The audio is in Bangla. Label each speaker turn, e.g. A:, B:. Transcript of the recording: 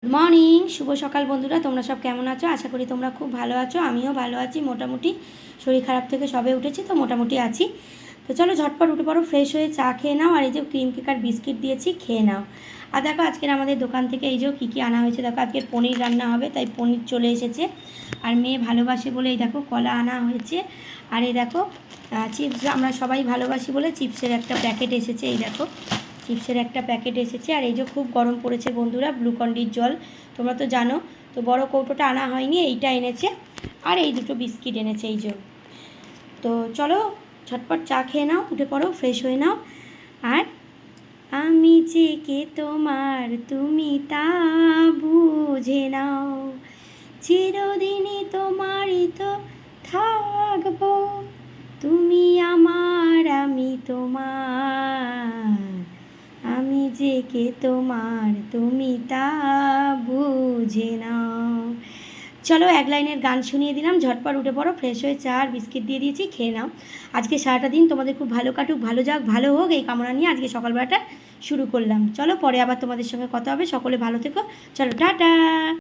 A: গুড মর্নিং, শুভ সকাল বন্ধুরা। তোমরা সব কেমন আছো? আশা করি তোমরা খুব ভালো আছো। আমিও ভালো আছি, মোটামুটি। শরীর খারাপ থেকে সবে উঠেছি, তো মোটামুটি আছি। তো চলো ঝটপট উঠে পড়ো, ফ্রেশ হয়ে চা খেয়ে নাও। আর এই যে ক্রিম কেক আর বিস্কিট দিয়েছি, খেয়ে নাও। আর দেখো আজকের আমাদের দোকান থেকে এই যে কী কী আনা হয়েছে দেখো। আজকের পনির রান্না হবে, তাই পনির চলে এসেছে। আর মেয়ে ভালোবাসে বলে এই দেখো কলা আনা হয়েছে। আর এই দেখো চিপস, আমরা সবাই ভালোবাসি বলে চিপসের একটা প্যাকেট এসেছে। এই দেখো চিপসের একটা প্যাকেট এসেছে। আর এই যে খুব গরম পড়েছে বন্ধুরা, গ্লুকন্ডির জল তোমরা তো জানো। তো বড় কৌটোটা আনা হয়নি, এইটা এনেছে। আর এই দুটো বিস্কিট এনেছে এই যে। তো চলো ঝটপট চা খেয়ে নাও, উঠে পড়ো, ফ্রেশ হয়ে নাও। আর আমি যে কে তোমার, তুমি তা বুঝে নাও, চিরদিনই তোমারই তো থাকবো, তুমি আমার আমি তোমার, আমি যে কে তোমার, তুমি তা বুঝে নাও। চলো এক লাইনের গান শুনিয়ে দিলাম, ঝটপট উঠে পড়ো, ফ্রেশ হয়ে চা আর বিস্কিট দিয়ে দিয়েছি, খেয়ে নাও। আজকে সারাটা দিন তোমাদের খুব ভালো কাটুক, ভালো যাক, ভালো হোক, এই কামনা নিয়ে আজকে সকালবেলাটা শুরু করলাম। চলো পরে আবার তোমাদের সঙ্গে কথা হবে। সকলে ভালো থেকো। চলো টাটা।